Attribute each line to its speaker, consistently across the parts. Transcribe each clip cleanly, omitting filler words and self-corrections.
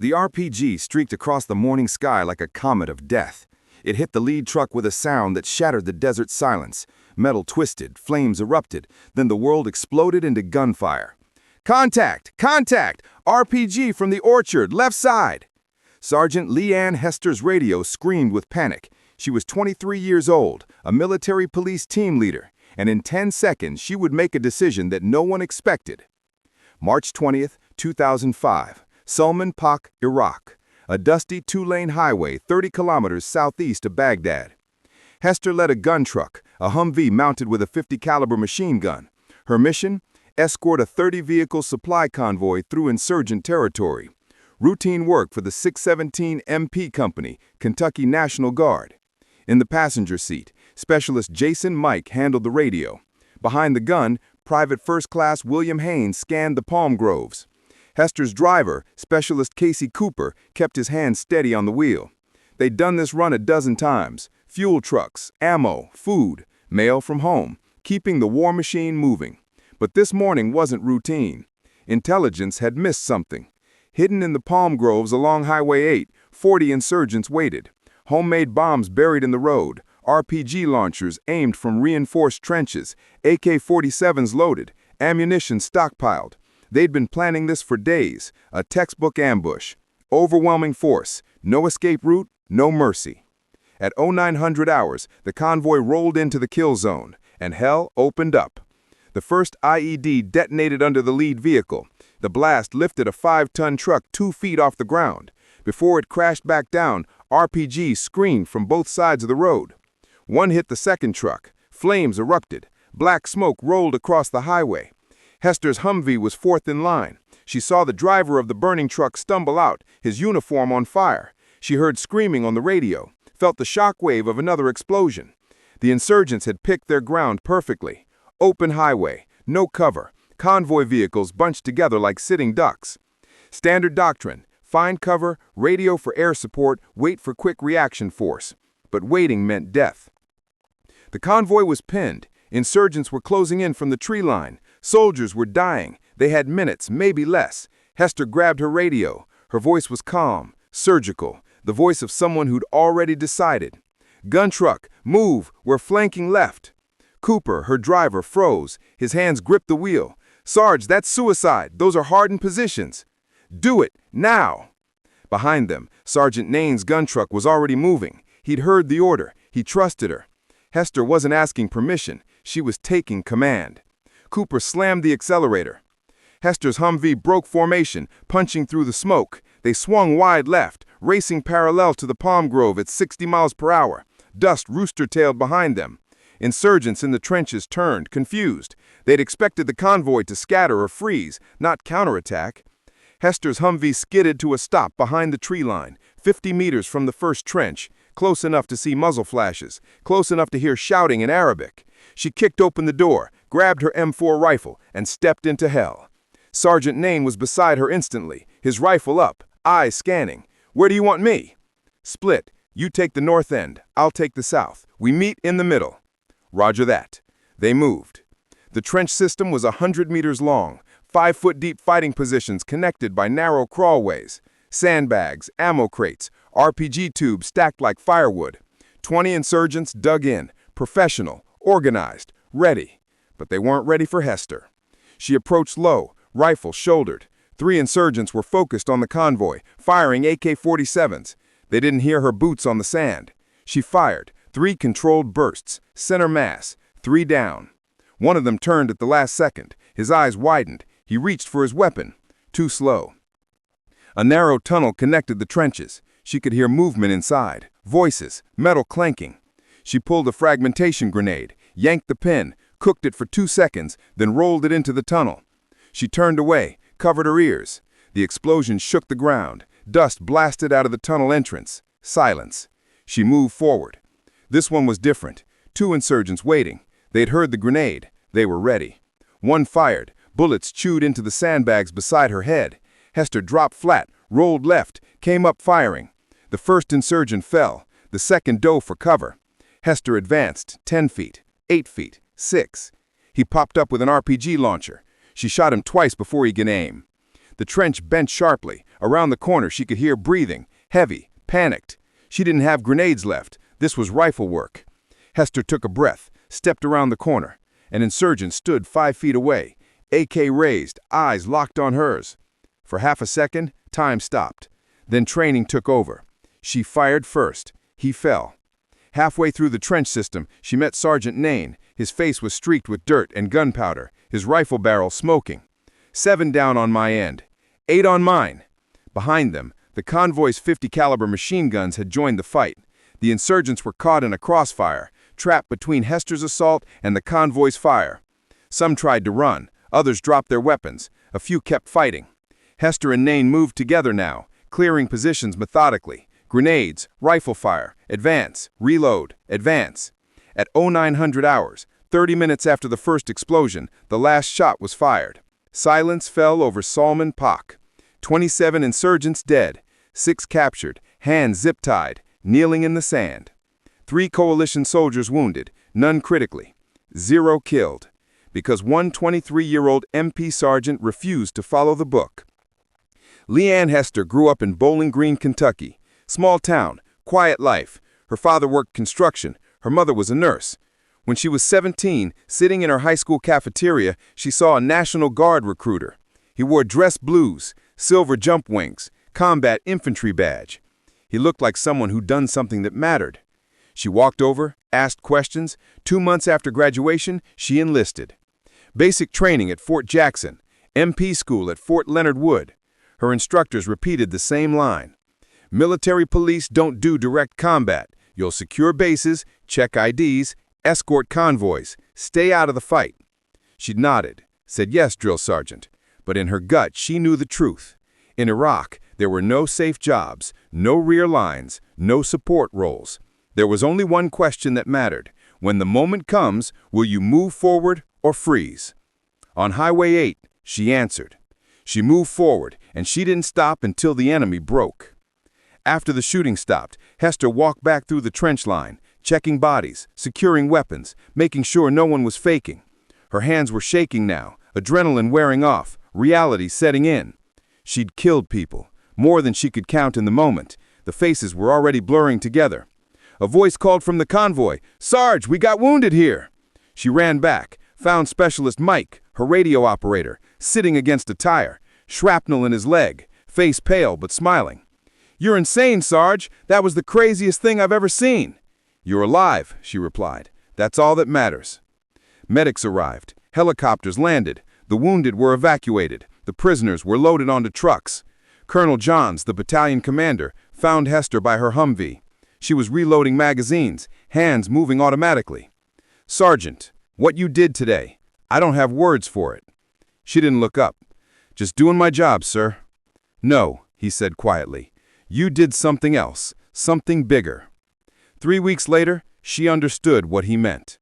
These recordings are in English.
Speaker 1: The RPG streaked across the morning sky like a comet of death. It hit the lead truck with a sound that shattered the desert silence. Metal twisted, flames erupted, then the world exploded into gunfire. "Contact! Contact! RPG from the orchard, left side!" Sergeant Leigh Ann Hester's radio screamed with panic. She was 23 years old, a military police team leader, and in 10 seconds she would make a decision that no one expected. March 20th, 2005. Salman Pak, Iraq, a dusty two-lane highway 30 kilometers southeast of Baghdad. Hester led a gun truck, a Humvee mounted with a .50 caliber machine gun. Her mission? Escort a 30-vehicle supply convoy through insurgent territory. Routine work for the 617 MP Company, Kentucky National Guard. In the passenger seat, Specialist Jason Mike handled the radio. Behind the gun, Private First Class William Haynes scanned the palm groves. Hester's driver, Specialist Casey Cooper, kept his hand steady on the wheel. They'd done this run a dozen times. Fuel trucks, ammo, food, mail from home, keeping the war machine moving. But this morning wasn't routine. Intelligence had missed something. Hidden in the palm groves along Highway 8, 40 insurgents waited. Homemade bombs buried in the road, RPG launchers aimed from reinforced trenches, AK-47s loaded, ammunition stockpiled. They'd been planning this for days, a textbook ambush. Overwhelming force, no escape route, no mercy. At 0900 hours, the convoy rolled into the kill zone, and hell opened up. The first IED detonated under the lead vehicle. The blast lifted a 5-ton truck 2 feet off the ground. Before it crashed back down, RPGs screamed from both sides of the road. One hit the second truck. Flames erupted. Black smoke rolled across the highway. Hester's Humvee was fourth in line. She saw the driver of the burning truck stumble out, his uniform on fire. She heard screaming on the radio, felt the shockwave of another explosion. The insurgents had picked their ground perfectly. Open highway, no cover, convoy vehicles bunched together like sitting ducks. Standard doctrine: find cover, radio for air support, wait for quick reaction force. But waiting meant death. The convoy was pinned. Insurgents were closing in from the tree line. Soldiers were dying. They had minutes, maybe less. Hester grabbed her radio. Her voice was calm, surgical, the voice of someone who'd already decided. "Gun truck, move, we're flanking left." Cooper, her driver, froze. His hands gripped the wheel. "Sarge, that's suicide. Those are hardened positions." "Do it, now!" Behind them, Sergeant Nein's gun truck was already moving. He'd heard the order. He trusted her. Hester wasn't asking permission. She was taking command. Cooper slammed the accelerator. Hester's Humvee broke formation, punching through the smoke. They swung wide left, racing parallel to the palm grove at 60 miles per hour. Dust rooster-tailed behind them. Insurgents in the trenches turned, confused. They'd expected the convoy to scatter or freeze, not counterattack. Hester's Humvee skidded to a stop behind the tree line, 50 meters from the first trench, close enough to see muzzle flashes, close enough to hear shouting in Arabic. She kicked open the door, grabbed her M4 rifle, and stepped into hell. Sergeant Nein was beside her instantly, his rifle up, eyes scanning. "Where do you want me?" "Split. You take the north end, I'll take the south. We meet in the middle." "Roger that." They moved. The trench system was 100 meters long, 5-foot-deep fighting positions connected by narrow crawlways. Sandbags, ammo crates, RPG tubes stacked like firewood. 20 insurgents dug in, professional, organized, ready. But they weren't ready for Hester. She approached low, rifle shouldered. 3 insurgents were focused on the convoy, firing AK-47s. They didn't hear her boots on the sand. She fired, 3 controlled bursts, center mass, 3 down. One of them turned at the last second. His eyes widened. He reached for his weapon. Too slow. A narrow tunnel connected the trenches. She could hear movement inside, voices, metal clanking. She pulled a fragmentation grenade, yanked the pin, cooked it for 2 seconds, then rolled it into the tunnel. She turned away, covered her ears. The explosion shook the ground. Dust blasted out of the tunnel entrance. Silence. She moved forward. This one was different. 2 insurgents waiting. They'd heard the grenade. They were ready. One fired. Bullets chewed into the sandbags beside her head. Hester dropped flat, rolled left, came up firing. The first insurgent fell. The second dove for cover. Hester advanced 10 feet, 8 feet, 6. He popped up with an RPG launcher. She shot him twice before he could aim. The trench bent sharply. Around the corner she could hear breathing, heavy, panicked. She didn't have grenades left. This was rifle work. Hester took a breath, stepped around the corner. An insurgent stood 5 feet away, AK raised, eyes locked on hers. For half a second, time stopped. Then training took over. She fired first. He fell. Halfway through the trench system, she met Sergeant Nein. His face was streaked with dirt and gunpowder, his rifle barrel smoking. 7 down on my end, 8 on mine. Behind them, the convoy's 50 caliber machine guns had joined the fight. The insurgents were caught in a crossfire, trapped between Hester's assault and the convoy's fire. Some tried to run, others dropped their weapons, a few kept fighting. Hester and Nein moved together now, clearing positions methodically. Grenades, rifle fire, advance, reload, advance. At 0900 hours, 30 minutes after the first explosion, the last shot was fired. Silence fell over Salman Pak. 27 insurgents dead, 6 captured, hands zip-tied, kneeling in the sand. 3 coalition soldiers wounded, none critically. 0 killed, because one 23-year-old MP sergeant refused to follow the book. Leigh Ann Hester grew up in Bowling Green, Kentucky. Small town, quiet life. Her father worked construction. Her mother was a nurse. When she was 17, sitting in her high school cafeteria, she saw a National Guard recruiter. He wore dress blues, silver jump wings, combat infantry badge. He looked like someone who'd done something that mattered. She walked over, asked questions. 2 months after graduation, she enlisted. Basic training at Fort Jackson, MP school at Fort Leonard Wood. Her instructors repeated the same line. Military police don't do direct combat. You'll secure bases, check IDs, escort convoys, stay out of the fight. She nodded, said yes, drill sergeant, but in her gut she knew the truth. In Iraq, there were no safe jobs, no rear lines, no support roles. There was only one question that mattered. When the moment comes, will you move forward or freeze? On Highway 8, she answered. She moved forward, and she didn't stop until the enemy broke. After the shooting stopped, Hester walked back through the trench line, checking bodies, securing weapons, making sure no one was faking. Her hands were shaking now, adrenaline wearing off, reality setting in. She'd killed people, more than she could count in the moment. The faces were already blurring together. A voice called from the convoy, "Sarge, we got wounded here." She ran back, found Specialist Mike, her radio operator, sitting against a tire, shrapnel in his leg, face pale but smiling. "You're insane, Sarge. That was the craziest thing I've ever seen." "You're alive," she replied. "That's all that matters." Medics arrived. Helicopters landed. The wounded were evacuated. The prisoners were loaded onto trucks. Colonel Johns, the battalion commander, found Hester by her Humvee. She was reloading magazines, hands moving automatically. "Sergeant, what you did today, I don't have words for it." She didn't look up. "Just doing my job, sir." "No," he said quietly. "You did something else, something bigger." 3 weeks later, she understood what he meant.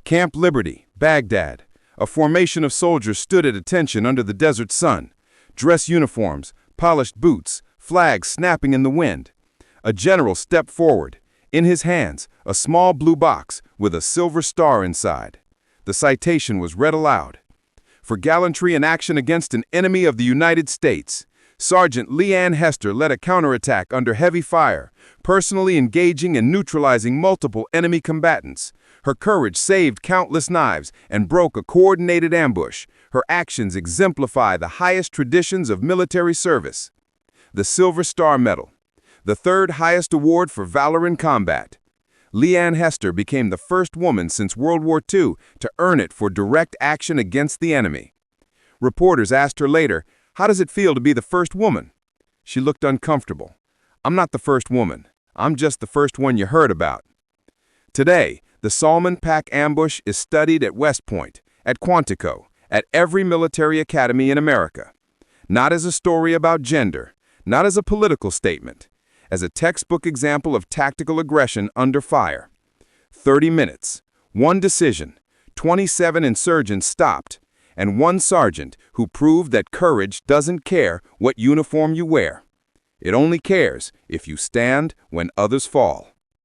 Speaker 1: Camp Liberty, Baghdad. A formation of soldiers stood at attention under the desert sun. Dress uniforms, polished boots, flags snapping in the wind. A general stepped forward. In his hands, a small blue box with a silver star inside. The citation was read aloud. For gallantry in action against an enemy of the United States, Sergeant Leigh Ann Hester led a counterattack under heavy fire, personally engaging and neutralizing multiple enemy combatants. Her courage saved countless lives and broke a coordinated ambush. Her actions exemplify the highest traditions of military service. The Silver Star Medal, the third highest award for valor in combat. Leigh Ann Hester became the first woman since World War II to earn it for direct action against the enemy. Reporters asked her later, "How does it feel to be the first woman?" She looked uncomfortable. "I'm not the first woman. I'm just the first one you heard about." Today, the Salman Pak ambush is studied at West Point, at Quantico, at every military academy in America. Not as a story about gender, not as a political statement, as a textbook example of tactical aggression under fire. 30 minutes, one decision, 27 insurgents stopped, and one sergeant who proved that courage doesn't care what uniform you wear. It only cares if you stand when others fall.